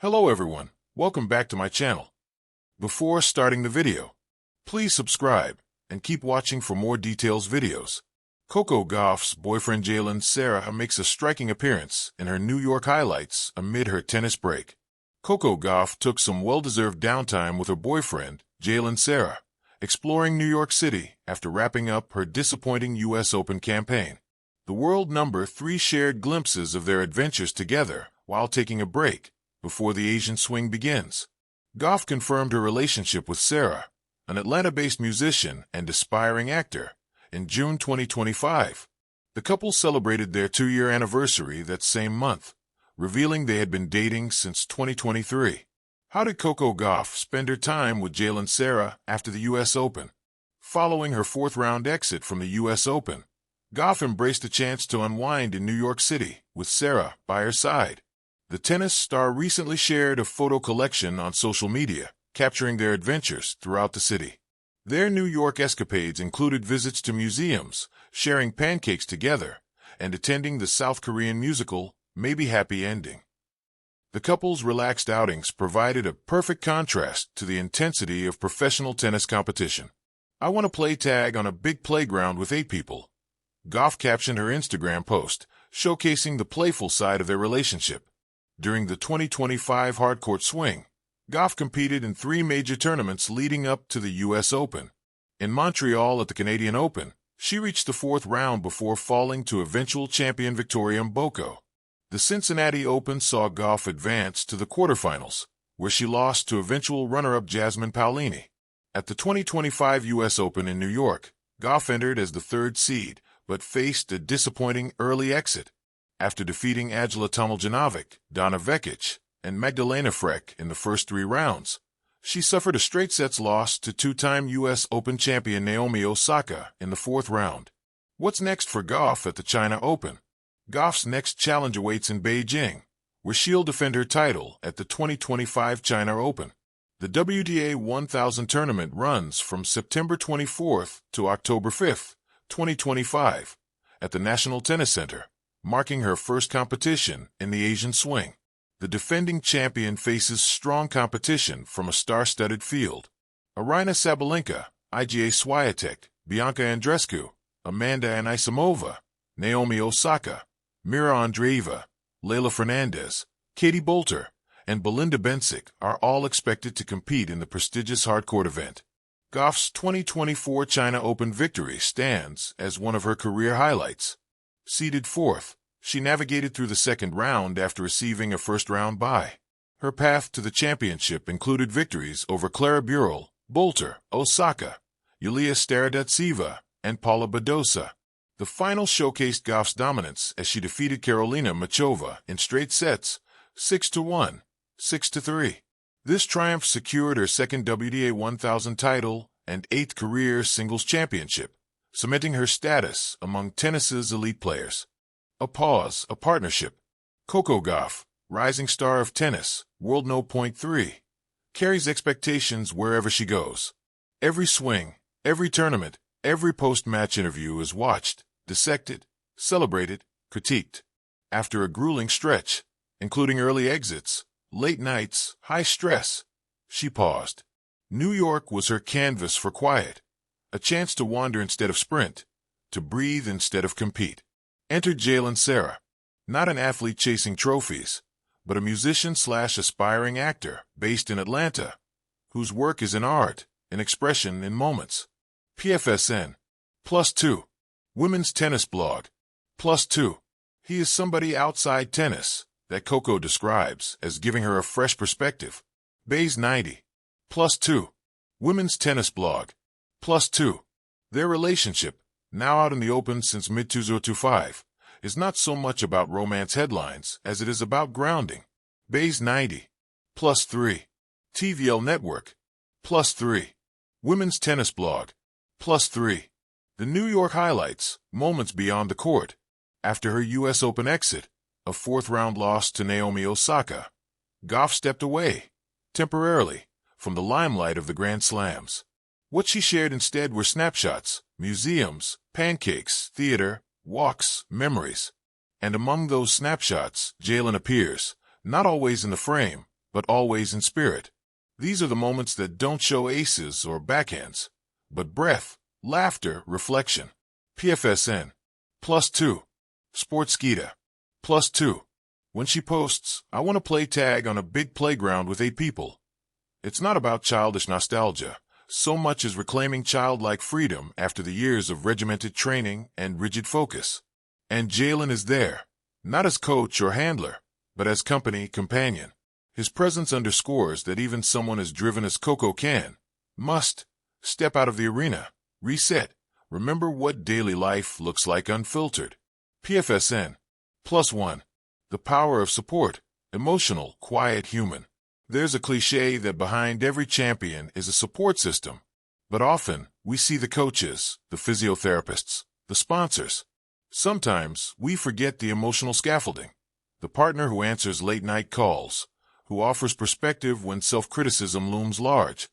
Hello everyone, welcome back to my channel. Before starting the video, please subscribe and keep watching for more details videos. Coco Gauff's boyfriend Jalen Sera makes a striking appearance in her New York highlights amid her tennis break. Coco Gauff took some well-deserved downtime with her boyfriend, Jalen Sera, exploring New York City after wrapping up her disappointing US Open campaign. The world number 3 shared glimpses of their adventures together while taking a break before the Asian swing begins. Gauff confirmed her relationship with Sera, an Atlanta-based musician and aspiring actor, in June 2025. The couple celebrated their 2-year anniversary that same month, revealing they had been dating since 2023. How did Coco Gauff spend her time with Jalen Sera after the US Open? Following her 4th-round exit from the US Open, Gauff embraced the chance to unwind in New York City with Sera by her side. The tennis star recently shared a photo collection on social media, capturing their adventures throughout the city. Their New York escapades included visits to museums, sharing pancakes together, and attending the South Korean musical Maybe Happy Ending. The couple's relaxed outings provided a perfect contrast to the intensity of professional tennis competition. "I want to play tag on a big playground with 8 people," Gauff captioned her Instagram post, showcasing the playful side of their relationship. During the 2025 hardcourt swing, Gauff competed in 3 major tournaments leading up to the US Open. In Montreal at the Canadian Open, she reached the 4th round before falling to eventual champion Victoria Mboko. The Cincinnati Open saw Gauff advance to the quarterfinals, where she lost to eventual runner-up Jasmine Paolini. At the 2025 US Open in New York, Gauff entered as the 3rd seed, but faced a disappointing early exit. After defeating Angela Tomljanovic, Donna Vekic, and Magdalena Frech in the first 3 rounds, she suffered a straight-sets loss to 2-time US Open champion Naomi Osaka in the 4th round. What's next for Gauff at the China Open? Gauff's next challenge awaits in Beijing, where she'll defend her title at the 2025 China Open. The WTA 1000 tournament runs from September 24th to October 5th, 2025, at the National Tennis Center, marking her first competition in the Asian swing. The defending champion faces strong competition from a star-studded field: Aryna Sabalenka, Iga Swiatek, Bianca Andreescu, Amanda Anisimova, Naomi Osaka, Mira Andreeva, Leylah Fernandez, Katie Boulter, and Belinda Bencic are all expected to compete in the prestigious hardcourt event. Gauff's 2024 China Open victory stands as one of her career highlights. Seeded 4th, she navigated through the 2nd round after receiving a first-round bye. Her path to the championship included victories over Clara Burel, Boulter, Osaka, Yulia Starodetseva, and Paula Badosa. The final showcased Gauff's dominance as she defeated Karolina Machova in straight sets, 6-1, 6-3. This triumph secured her 2nd WTA 1000 title and 8th career singles championship, cementing her status among tennis's elite players. A partnership. Coco Gauff, rising star of tennis, World No. 3, carries expectations wherever she goes. Every swing, every tournament, every post-match interview is watched, dissected, celebrated, critiqued. After a grueling stretch, including early exits, late nights, high stress, she paused. New York was her canvas for quiet, a chance to wander instead of sprint, to breathe instead of compete. Entered Jalen Sera, not an athlete chasing trophies, but a musician/aspiring actor based in Atlanta, whose work is in art, in expression, in moments. PFSN, +2. Women's tennis blog, +2. He is somebody outside tennis that Coco describes as giving her a fresh perspective. Bays 90, +2. Women's tennis blog, +2. Their relationship, now out in the open since mid-2025, is not so much about romance headlines as it is about grounding. Bays 90, +3. TVL Network, +3. Women's tennis blog, +3. The New York highlights, moments beyond the court. After her US Open exit, a 4th-round loss to Naomi Osaka, Gauff stepped away, temporarily, from the limelight of the Grand Slams. What she shared instead were snapshots, museums, pancakes, theater, walks, memories. And among those snapshots, Jalen appears, not always in the frame, but always in spirit. These are the moments that don't show aces or backhands, but breath, laughter, reflection. PFSN. +2. Sportskeeda. +2. When she posts, "I want to play tag on a big playground with 8 people." It's not about childish nostalgia, so much as reclaiming childlike freedom after the years of regimented training and rigid focus. And Jalen is there, not as coach or handler, but as company companion. His presence underscores that even someone as driven as Coco must step out of the arena, reset, remember what daily life looks like unfiltered. PFSN. +1. The power of support, emotional, quiet human. There's a cliche that behind every champion is a support system, but often we see the coaches, the physiotherapists, the sponsors. Sometimes we forget the emotional scaffolding, the partner who answers late-night calls, who offers perspective when self-criticism looms large,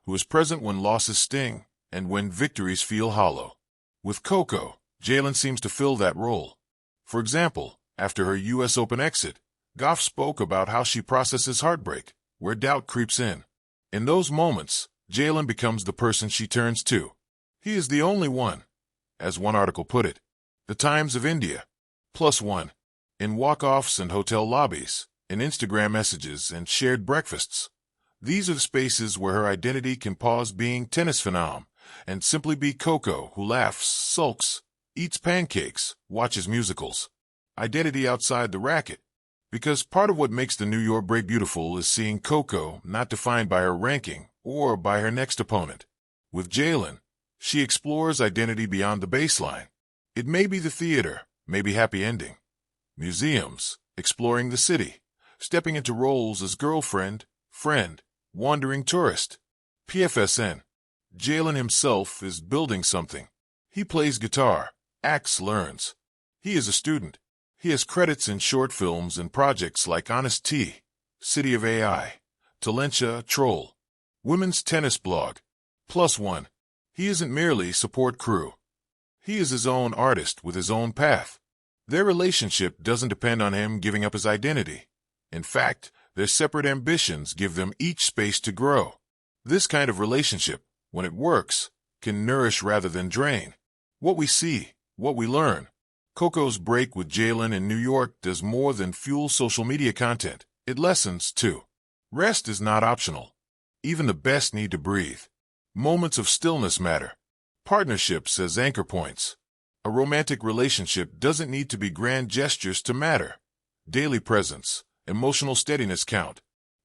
who is present when losses sting and when victories feel hollow. With Coco, Jalen seems to fill that role. For example, after her U.S. Open exit, Gauff spoke about how she processes heartbreak, where doubt creeps in. In those moments, Jalen becomes the person she turns to. He is the only one. As one article put it, the Times of India. +1. In walk-offs and hotel lobbies, in Instagram messages and shared breakfasts. These are the spaces where her identity can pause being tennis phenom and simply be Coco who laughs, sulks, eats pancakes, watches musicals. Identity outside the racket. Because part of what makes the New York break beautiful is seeing Coco not defined by her ranking or by her next opponent. With Jalen, she explores identity beyond the baseline. It may be the theater, maybe happy ending. Museums, exploring the city, stepping into roles as girlfriend, friend, wandering tourist. PFSN. Jalen himself is building something. He plays guitar, acts, learns. He is a student. He has credits in short films and projects like Honest Tea, City of AI, Talentia, Troll, Women's Tennis Blog. +1. He isn't merely support crew. He is his own artist with his own path. Their relationship doesn't depend on him giving up his identity. In fact, their separate ambitions give them each space to grow. This kind of relationship, when it works, can nourish rather than drain. What we see, what we learn. Coco's break with Jalen in New York does more than fuel social media content. It lessens, too. Rest is not optional. Even the best need to breathe. Moments of stillness matter. Partnerships as anchor points. A romantic relationship doesn't need to be grand gestures to matter. Daily presence, emotional steadiness count.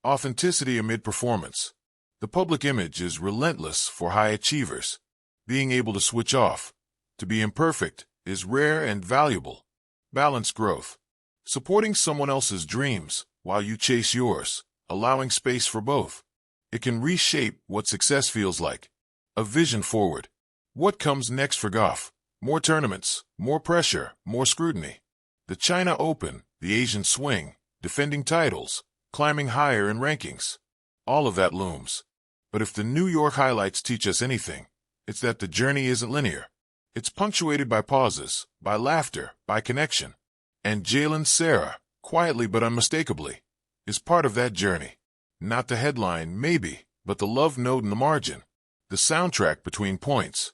Authenticity amid performance. The public image is relentless for high achievers. Being able to switch off, to be imperfect, is rare and valuable. Balanced growth. Supporting someone else's dreams while you chase yours, allowing space for both. It can reshape what success feels like. A vision forward. What comes next for Gauff? More tournaments, more pressure, more scrutiny. The China Open, the Asian Swing, defending titles, climbing higher in rankings. All of that looms. But if the New York highlights teach us anything, it's that the journey isn't linear. It's punctuated by pauses, by laughter, by connection. And Jalen Sera, quietly but unmistakably, is part of that journey. Not the headline, maybe, but the love note in the margin. The soundtrack between points.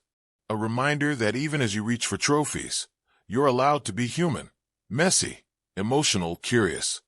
A reminder that even as you reach for trophies, you're allowed to be human, messy, emotional, curious.